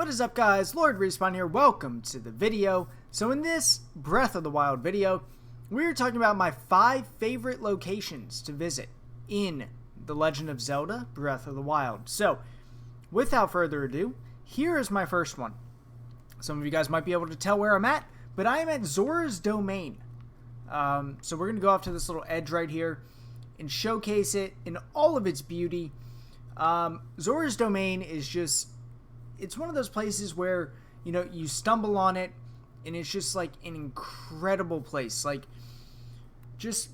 What is up, guys? Lord Respawn here. Welcome to the video. So in this Breath of the Wild video, we're talking about my 5 favorite locations to visit in The Legend of Zelda Breath of the Wild. So without further ado, here is my first one. Some of you guys might be able to tell where I'm at, but I am at Zora's Domain. So we're going to go off to this little edge right here and showcase it in all of its beauty. Zora's Domain is just, it's one of those places where, you know, you stumble on it and it's just like an incredible place. Like, just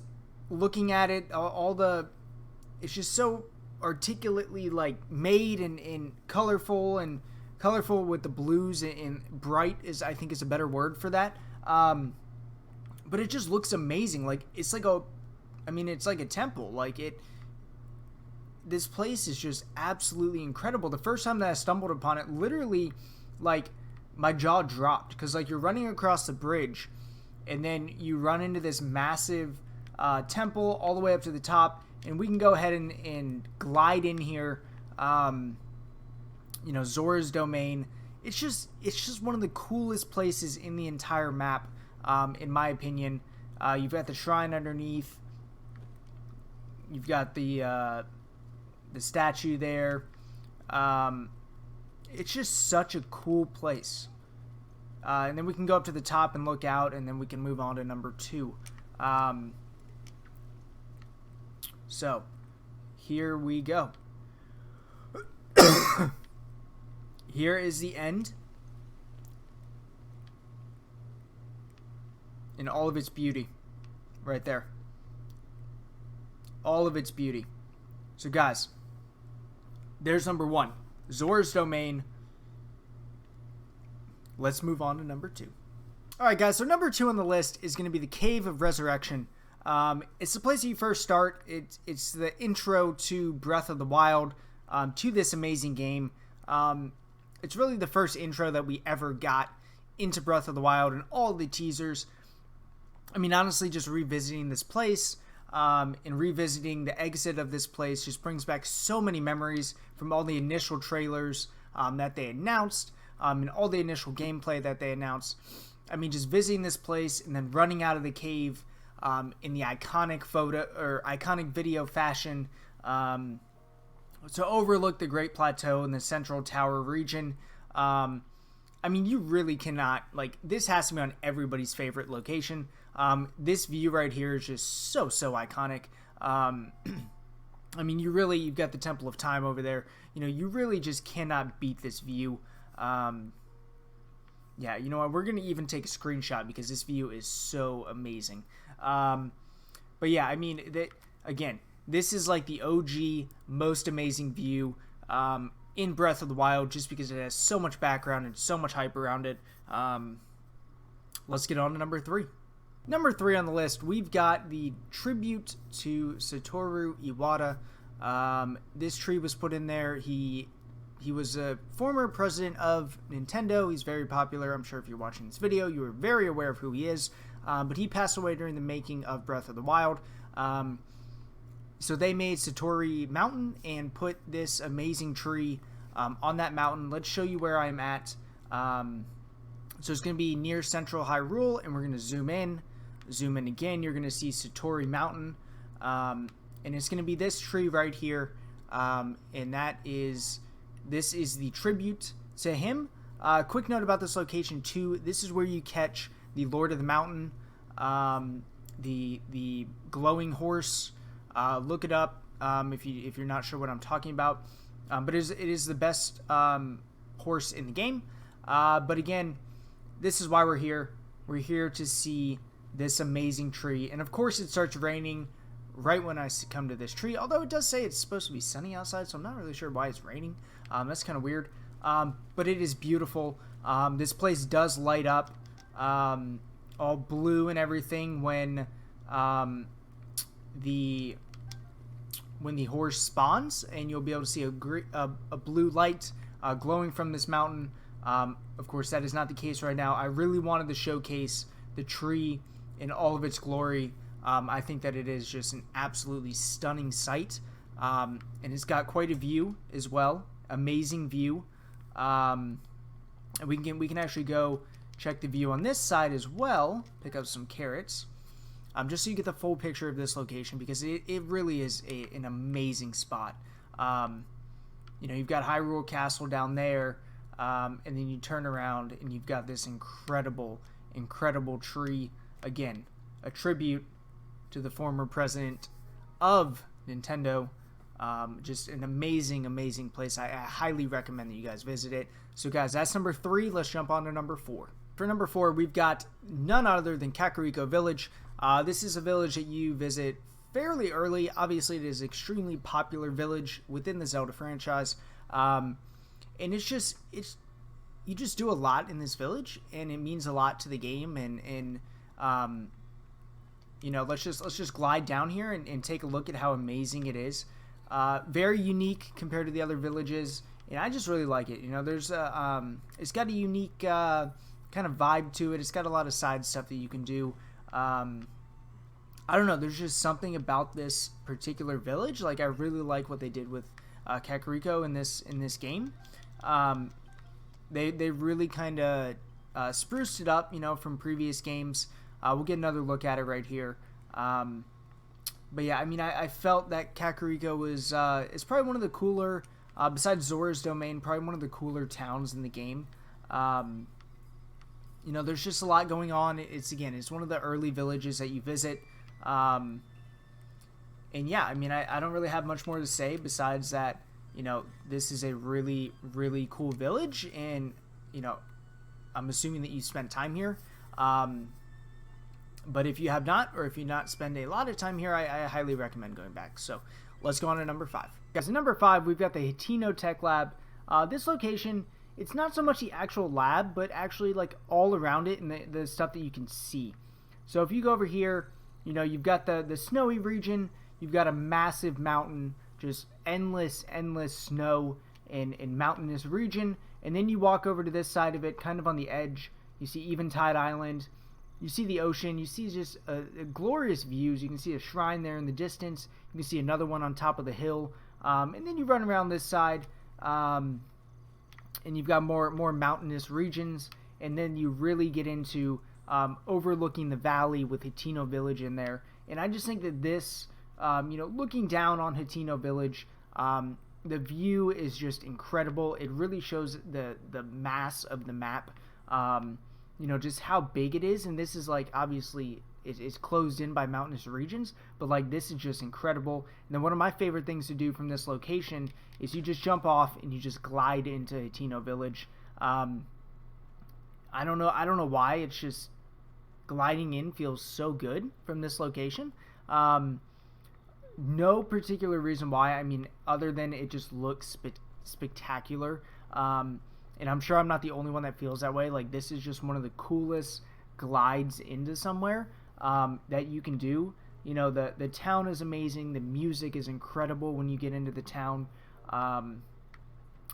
looking at it, it's just so articulately like made and colorful with the blues, and bright is, I think, is a better word for that. But it just looks amazing. Like, it's like it's like a temple. This place is just absolutely incredible. The first time that I stumbled upon it, literally, like, my jaw dropped. Because, like, you're running across the bridge, and then you run into this massive temple all the way up to the top. And we can go ahead and glide in here. You know, Zora's Domain. It's just one of the coolest places in the entire map, in my opinion. You've got the shrine underneath. You've got the statue there. It's just such a cool place. And then we can go up to the top and look out, and then we can move on to number 2. So, here we go. Here is the end in all of its beauty. Right there. All of its beauty. So, guys, there's number 1, Zora's Domain. Let's move on to number 2. Alright, guys, so number 2 on the list is going to be the Cave of Resurrection. It's the place that you first start. It's the intro to Breath of the Wild, to this amazing game. It's really the first intro that we ever got into Breath of the Wild, and all the teasers. I mean, honestly, just revisiting this place, and revisiting the exit of this place just brings back so many memories from all the initial trailers that they announced, and all the initial gameplay that they announced. I mean, just visiting this place and then running out of the cave in the iconic photo or iconic video fashion, to overlook the Great Plateau in the Central Tower region. I mean, you really cannot, like, this has to be on everybody's favorite location. This view right here is just so iconic. I mean, you've got the Temple of Time over there. You know, you really just cannot beat this view. Yeah, you know what? We're going to even take a screenshot because this view is so amazing. But yeah, I mean, again, this is like the OG, most amazing view in Breath of the Wild, just because it has so much background and so much hype around it. Let's get on to number 3. Number 3 on the list, we've got the tribute to Satoru Iwata. This tree was put in there. He was a former president of Nintendo. He's very popular. I'm sure if you're watching this video, you are very aware of who he is. But he passed away during the making of Breath of the Wild. So they made Satori Mountain and put this amazing tree on that mountain. Let's show you where I'm at. So it's going to be near Central Hyrule, and we're going to zoom in. Zoom in again. You're going to see Satori Mountain. And it's going to be this tree right here. And this is the tribute to him. Quick note about this location too. This is where you catch the Lord of the Mountain, the glowing horse. Look it up if you're not sure what I'm talking about. But it is the best horse in the game. But again, this is why we're here. We're here to see this amazing tree. And of course, it starts raining right when I come to this tree. Although it does say it's supposed to be sunny outside, so I'm not really sure why it's raining. That's kind of weird. But it is beautiful. This place does light up all blue and everything when the horse spawns, and you'll be able to see a blue light glowing from this mountain. Of course, that is not the case right now. I really wanted to showcase the tree in all of its glory. I think that it is just an absolutely stunning sight, and it's got quite a view as well. Amazing view. And we can actually go check the view on this side as well. Pick up some carrots. Just so you get the full picture of this location, because it really is an amazing spot. You know, you've got Hyrule Castle down there, and then you turn around and you've got this incredible tree. Again, a tribute to the former president of Nintendo. Just an amazing place. I highly recommend that you guys visit it. So guys, that's number 3. Let's jump on to number 4. For number 4, we've got none other than Kakariko Village. This is a village that you visit fairly early. Obviously, it is an extremely popular village within the Zelda franchise. And you just do a lot in this village, and it means a lot to the game. And you know, let's just glide down here and take a look at how amazing it is. Very unique compared to the other villages, and I just really like it. You know, there's it's got a unique kind of vibe to it. It's got a lot of side stuff that you can do. I don't know, there's just something about this particular village. Like, I really like what they did with Kakariko in this game. They really kind of spruced it up, you know, from previous games. We'll get another look at it right here. But yeah, I mean, I felt that Kakariko was is probably one of the cooler, besides Zora's Domain, probably one of the cooler towns in the game. You know, there's just a lot going on. It's one of the early villages that you visit. And yeah, I mean, I don't really have much more to say besides that, you know, this is a really cool village, and, you know, I'm assuming that you spent time here. But if you have not, or if you not spend a lot of time here, I highly recommend going back. So let's go on to number 5. Guys, at number 5, we've got the Hateno Tech Lab. This location, it's not so much the actual lab, but actually like all around it and the stuff that you can see. So if you go over here, you know, you've got the snowy region, you've got a massive mountain, just endless snow and mountainous region. And then you walk over to this side of it, kind of on the edge, you see Eventide Island. You see the ocean. You see just glorious views. You can see a shrine there in the distance. You can see another one on top of the hill. And then you run around this side, and you've got more mountainous regions. And then you really get into overlooking the valley with Hateno Village in there. And I just think that this, you know, looking down on Hateno Village, the view is just incredible. It really shows the mass of the map. You know, just how big it is. And this is like, obviously it's closed in by mountainous regions, but like, this is just incredible. And then one of my favorite things to do from this location is you just jump off and you just glide into Hateno Village. I don't know why, it's just gliding in feels so good from this location. No particular reason why, I mean, other than it just looks spectacular. And I'm sure I'm not the only one that feels that way. Like, this is just one of the coolest glides into somewhere that you can do. You know, the town is amazing. The music is incredible when you get into the town. And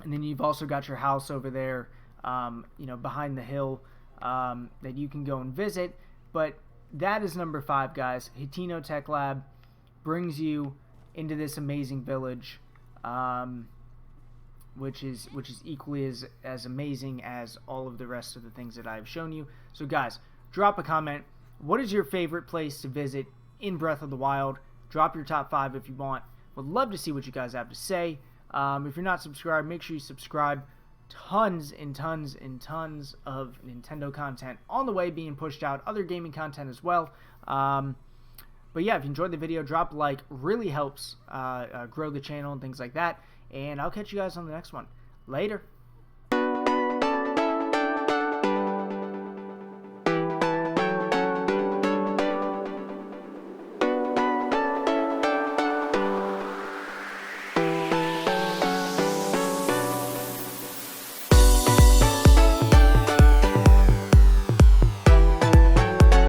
then you've also got your house over there, you know, behind the hill that you can go and visit. But that is number 5, guys. Hateno Tech Lab brings you into this amazing village. Which is equally as amazing as all of the rest of the things that I've shown you. So guys, drop a comment. What is your favorite place to visit in Breath of the Wild? Drop your top 5 if you want. Would love to see what you guys have to say. If you're not subscribed, make sure you subscribe. Tons and tons of Nintendo content on the way being pushed out. Other gaming content as well. But yeah, if you enjoyed the video, drop a like. Really helps grow the channel and things like that. And I'll catch you guys on the next one. Later.